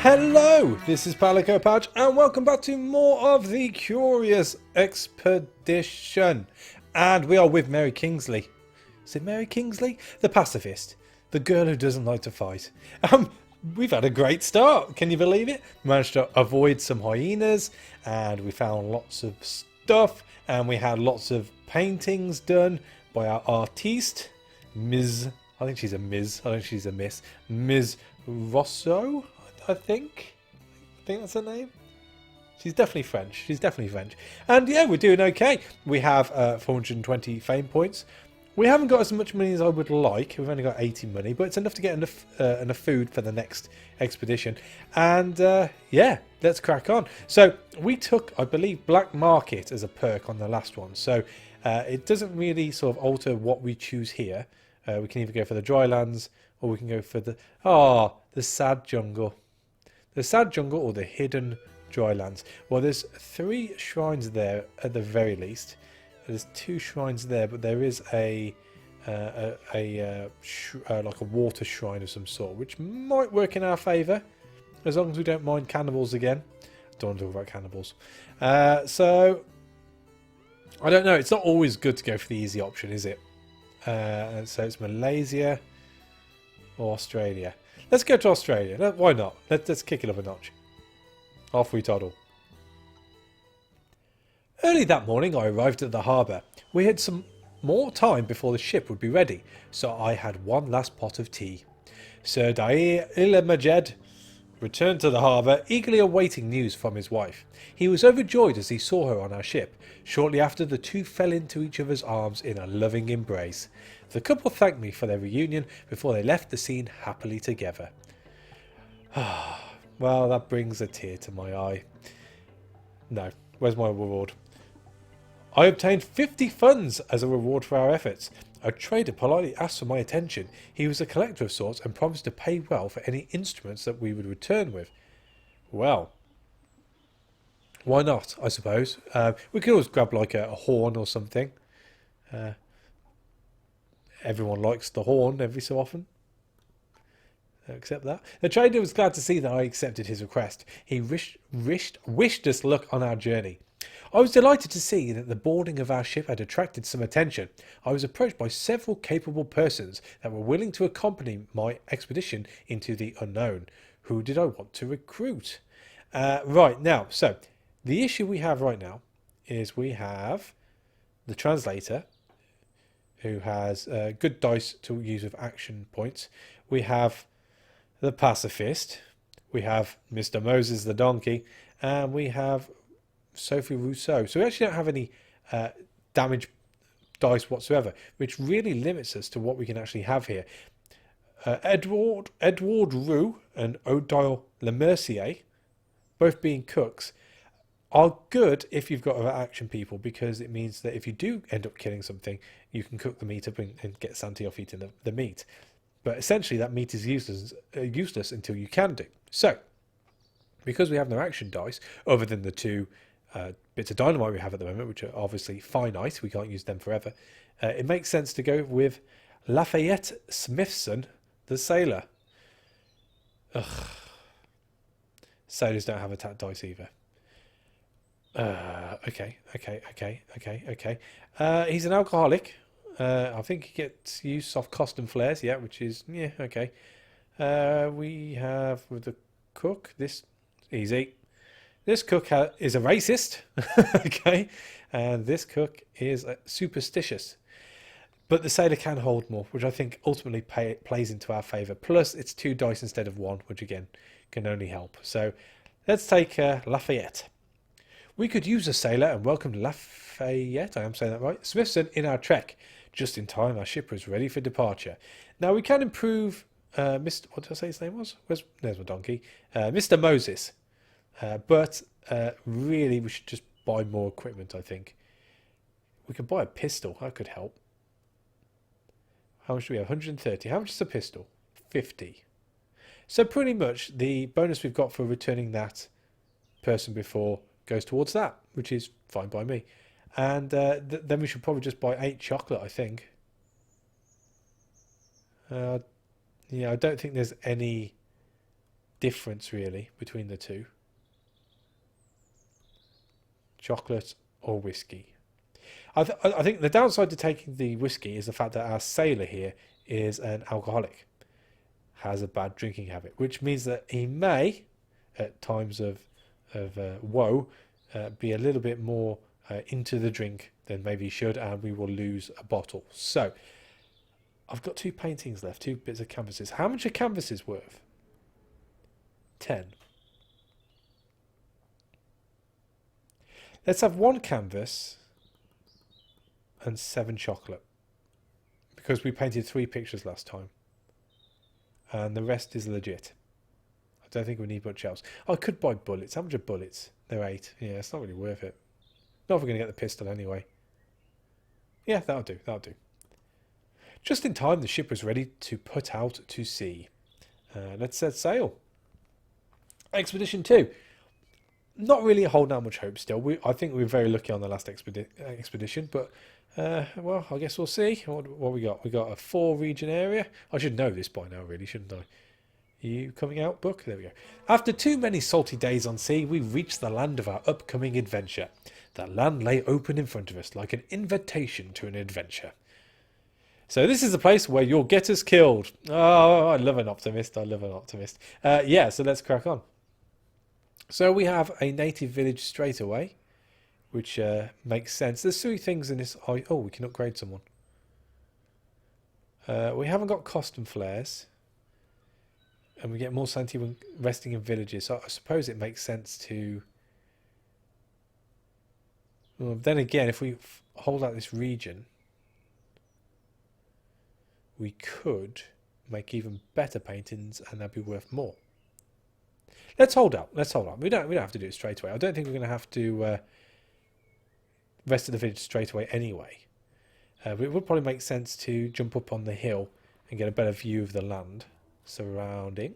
Hello, this is Palico Pouch, and welcome back to more of the Curious Expedition. And we are with Mary Kingsley. Is it Mary Kingsley? The pacifist. The girl who doesn't like to fight. We've had a great start. Can you believe it? Managed to avoid some hyenas, and we found lots of stuff, and we had lots of paintings done by our artiste, Ms. I think she's a Ms. I don't think she's a Miss. Ms. Rosso, I think that's her name. She's definitely French. And yeah, we're doing okay. We have 420 fame points. We haven't got as much money as I would like. We've only got 80 money, but it's enough to get enough food for the next expedition. And yeah, let's crack on. So we took, I believe, Black Market as a perk on the last one. So it doesn't really sort of alter what we choose here. We can either go for the dry lands, or we can go for the sad jungle. The sad jungle or the hidden dry lands. Well, there's 3 shrines there at the very least. There's 2 shrines there, but there is like a water shrine of some sort, which might work in our favour, as long as we don't mind cannibals again. Don't want to talk about cannibals. So I don't know. It's not always good to go for the easy option, is it? So it's Malaysia or Australia. Let's go to Australia. Why not? Let's kick it up a notch. Off we toddle. Early that morning I arrived at the harbour. We had some more time before the ship would be ready, so I had one last pot of tea. Sir Dair Majed returned to the harbour, eagerly awaiting news from his wife. He was overjoyed as he saw her on our ship. Shortly after, the two fell into each other's arms in a loving embrace. The couple thanked me for their reunion before they left the scene happily together. Well, that brings a tear to my eye. No, where's my reward? I obtained 50 funds as a reward for our efforts. A trader politely asked for my attention. He was a collector of sorts and promised to pay well for any instruments that we would return with. Well, why not, I suppose. We could always grab like a horn or something. Everyone likes the horn every so often. Accept that. The trader was glad to see that I accepted his request. He wished us luck on our journey. I was delighted to see that the boarding of our ship had attracted some attention. I was approached by several capable persons that were willing to accompany my expedition into the unknown. Who did I want to recruit? Right, now, so the issue we have right now is we have the translator, who has good dice to use with action points. We have the pacifist. We have Mr. Moses the donkey. And we have Sophie Rousseau. So we actually don't have any damage dice whatsoever, which really limits us to what we can actually have here. Edward Roux and Odile Lemercier, both being cooks, are good if you've got other action people, because it means that if you do end up killing something, you can cook the meat up and get Santi off eating the meat. But essentially that meat is useless until you can do. So, because we have no action dice, other than the 2 bits of dynamite we have at the moment, which are obviously finite, we can't use them forever, it makes sense to go with Lafayette Smithson, the sailor. Ugh. Sailors don't have attack dice either. Okay. He's an alcoholic. I think he gets use of cost and flares, yeah, which is, yeah, okay. We have with the cook, this, easy. This cook is a racist, okay, and this cook is superstitious. But the sailor can hold more, which I think ultimately plays into our favour. Plus, it's 2 dice instead of 1, which again can only help. So let's take Lafayette. We could use a sailor and welcome Lafayette, I am saying that right, Smithson in our trek. Just in time, our ship was ready for departure. Now we can improve Mr. What did I say his name was? There's my donkey. Mr. Moses. But really, we should just buy more equipment, I think. We could buy a pistol. That could help. How much do we have? 130. How much is a pistol? 50. So pretty much the bonus we've got for returning that person before goes towards that, which is fine by me. And then we should probably just buy 8 chocolate, I think. Yeah, I don't think there's any difference really between the two. Chocolate or whiskey. I think the downside to taking the whiskey is the fact that our sailor here is an alcoholic, has a bad drinking habit, which means that he may, at times of woe, be a little bit more into the drink than maybe he should, and we will lose a bottle. So I've got 2 paintings left, 2 bits of canvases. How much are canvases worth? 10. Let's have 1 canvas and 7 chocolate, because we painted 3 pictures last time and the rest is legit. I don't think we need much else. I could buy bullets. How much are bullets? They're 8. Yeah, it's not really worth it. Not if we're going to get the pistol anyway. Yeah, that'll do. That'll do. Just in time, the ship was ready to put out to sea. Let's set sail. Expedition 2. Not really holding out much hope still. I think we were very lucky on the last expedition, but well, I guess we'll see. What we got? We got a 4 region area. I should know this by now, really, shouldn't I? You coming out, book? There we go. After too many salty days on sea, we reached the land of our upcoming adventure. The land lay open in front of us, like an invitation to an adventure. So this is the place where you'll get us killed. Oh, I love an optimist. I love an optimist. Yeah, so let's crack on. So we have a native village straight away, which makes sense. There's 3 things in this. Oh, we can upgrade someone. We haven't got costume flares. And we get more sanity when resting in villages. So I suppose it makes sense to... Well, then again, if we hold out this region, we could make even better paintings and that'd be worth more. Let's hold out. Let's hold out. We don't have to do it straight away. I don't think we're going to have to rest of the village straight away anyway. But it would probably make sense to jump up on the hill and get a better view of the land surrounding.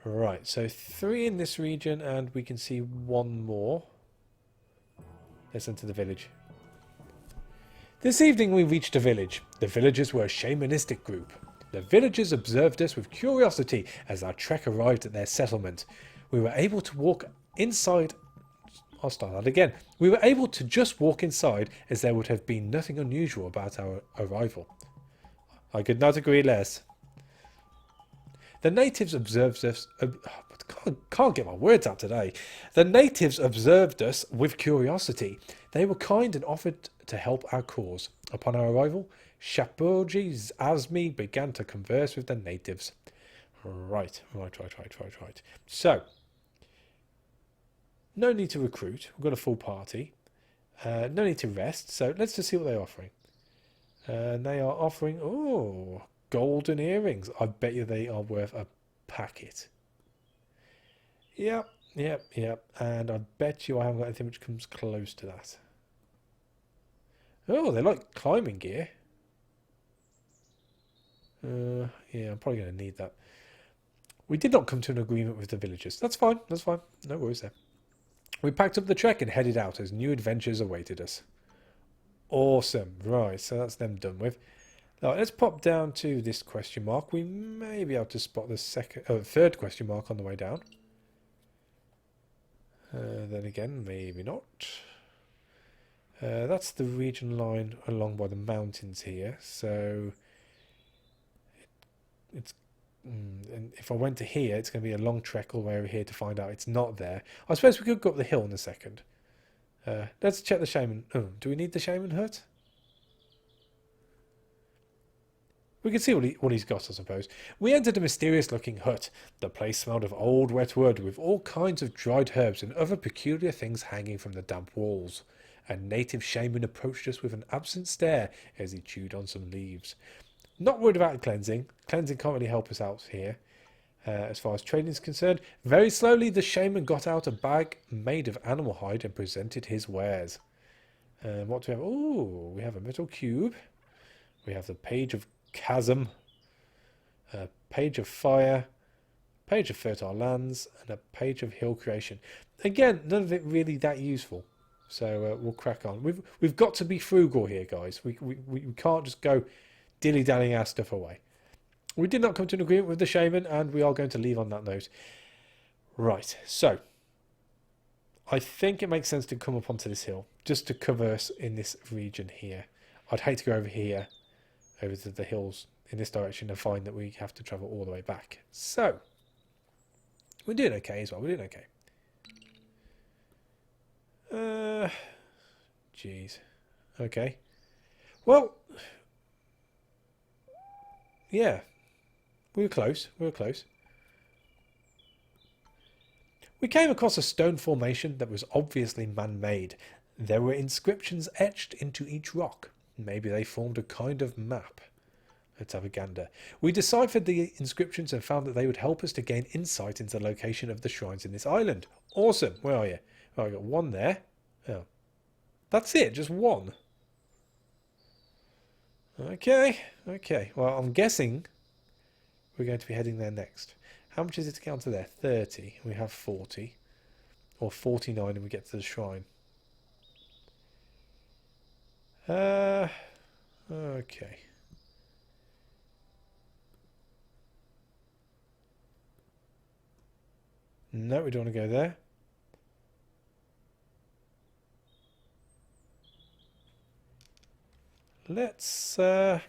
Right, so 3 in this region and we can see 1 more. Let's enter the village. This evening we reached a village. The villagers were a shamanistic group. The villagers observed us with curiosity as our trek arrived at their settlement. We were able to walk inside... I'll start that again. We were able to just walk inside as there would have been nothing unusual about our arrival. I could not agree less. The natives observed us... can't get my words out today. The natives observed us with curiosity. They were kind and offered to help our cause. Upon our arrival, Shapoji Azmi began to converse with the natives. Right. So, no need to recruit. We've got a full party. No need to rest. So let's just see what they're offering. They are offering... Oh, golden earrings. I bet you they are worth a packet. Yep. And I bet you I haven't got anything which comes close to that. Oh, they like climbing gear. Yeah, I'm probably going to need that. We did not come to an agreement with the villagers. That's fine. No worries there. We packed up the trek and headed out as new adventures awaited us. Awesome. Right, so that's them done with. Now, let's pop down to this question mark. We may be able to spot the third question mark on the way down. Then again, maybe not. That's the region line along by the mountains here. So, and if I went to here, it's going to be a long trek all the way over here to find out it's not there. I suppose we could go up the hill in a second. Let's check the shaman. Oh, do we need the shaman hut? We can see what he's got, I suppose. We entered a mysterious-looking hut. The place smelled of old wet wood with all kinds of dried herbs and other peculiar things hanging from the damp walls. A native shaman approached us with an absent stare as he chewed on some leaves. Not worried about cleansing. Cleansing can't really help us out here. As far as trading is concerned, very slowly the shaman got out a bag made of animal hide and presented his wares. What do we have? Oh, we have a metal cube. We have the page of Chasm, a page of fire, page of fertile lands, and a page of hill creation. Again, none of it really that useful. So we'll crack on. We've got to be frugal here, guys. We can't just go dilly-dallying our stuff away. We did not come to an agreement with the Shaman, and we are going to leave on that note. Right, so I think it makes sense to come up onto this hill, just to cover us in this region here. I'd hate to go over here, over to the hills in this direction, and find that we have to travel all the way back. So, we're doing okay as well, we're doing okay. Jeez. Okay. Well, yeah. We were close, we were close. We came across a stone formation that was obviously man-made. There were inscriptions etched into each rock. Maybe they formed a kind of map. Let's have a gander. We deciphered the inscriptions and found that they would help us to gain insight into the location of the shrines in this island. Awesome. Where are you? Oh, I got one there. Oh. That's it, just one. Okay, okay. Well, I'm guessing we're going to be heading there next. How much is it to get onto there? 30. We have 40. Or 49 and we get to the shrine. Okay. No, we don't want to go there. Let's... I'm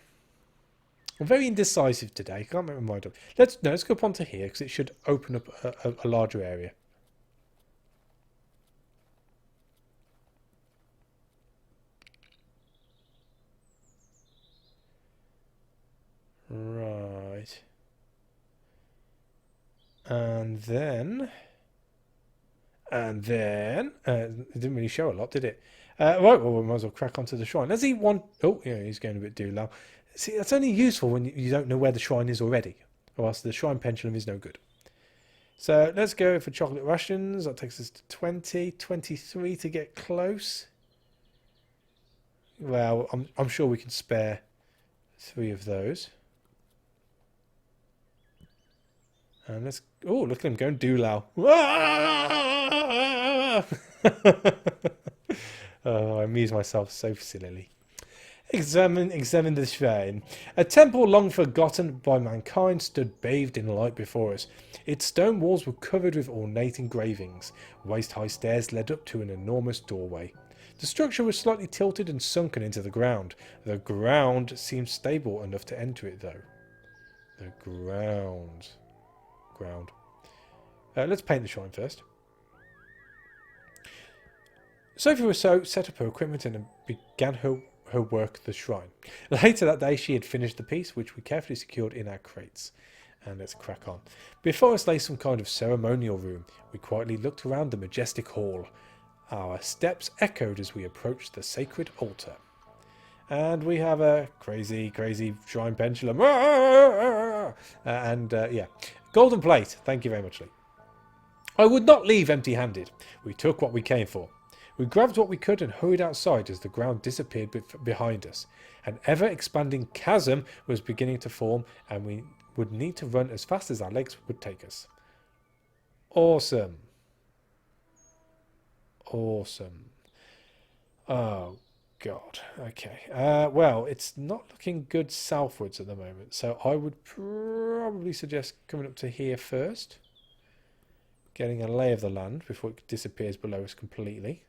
very indecisive today. Can't make my mind up. Let's go up onto here because it should open up a larger area. Right. And then it didn't really show a lot, did it? Right, well, we might as well crack onto the shrine. Does he want... Oh, yeah, he's going a bit doolal. See, that's only useful when you don't know where the shrine is already, or else the shrine pendulum is no good. So let's go for chocolate rations. That takes us to 20, 23 to get close. Well, I'm sure we can spare 3 of those. And let's... Oh, look at him going doolal. Oh, I amuse myself so sillily. Examine the shrine. A temple long forgotten by mankind stood bathed in light before us. Its stone walls were covered with ornate engravings. Waist-high stairs led up to an enormous doorway. The structure was slightly tilted and sunken into the ground. The ground seemed stable enough to enter it, though. The ground. Let's paint the shrine first. Sophie Rousseau set up her equipment and began her work the shrine. Later that day she had finished the piece, which we carefully secured in our crates. And let's crack on. Before us lay some kind of ceremonial room. We quietly looked around the majestic hall. Our steps echoed as we approached the sacred altar. And we have a crazy shrine pendulum. Yeah. Golden plate. Thank you very much, Lee. I would not leave empty-handed. We took what we came for. We grabbed what we could and hurried outside as the ground disappeared behind us. An ever-expanding chasm was beginning to form, and we would need to run as fast as our legs would take us. Awesome. Awesome. Oh, God. Okay. Well, it's not looking good southwards at the moment, so I would probably suggest coming up to here first. Getting a lay of the land before it disappears below us completely.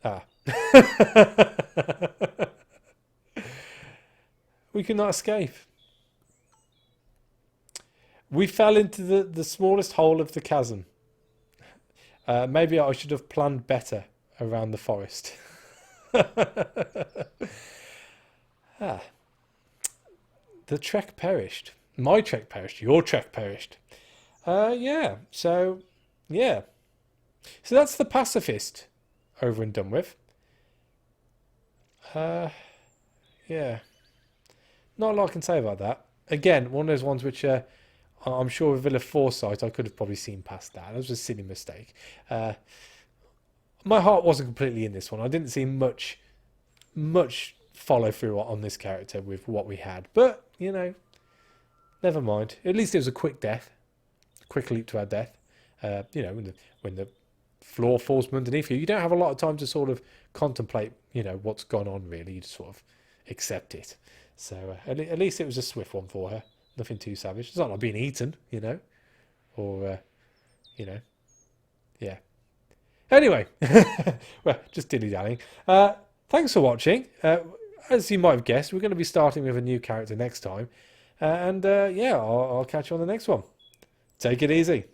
Ah. We could not escape. We fell into the smallest hole of the chasm. Maybe I should have planned better around the forest. Ah. The trek perished. My trek perished. Your trek perished. Yeah. So, yeah. So that's the pacifist over and done with. Yeah. Not a lot I can say about that. Again, one of those ones which I'm sure with Villa Foresight I could have probably seen past that. That was a silly mistake. My heart wasn't completely in this one. I didn't see much follow through on this character with what we had. But, you know, never mind. At least it was a quick death. Quick leap to our death. You know, when the floor falls from underneath you, you don't have a lot of time to sort of contemplate, you know, what's gone on really. You just sort of accept it. So at least it was a swift one for her. Nothing too savage. It's not like being eaten, you know, or yeah. Anyway, well, just dilly-dallying. Thanks for watching. As you might have guessed, we're going to be starting with a new character next time. Yeah, I'll catch you on the next one. Take it easy.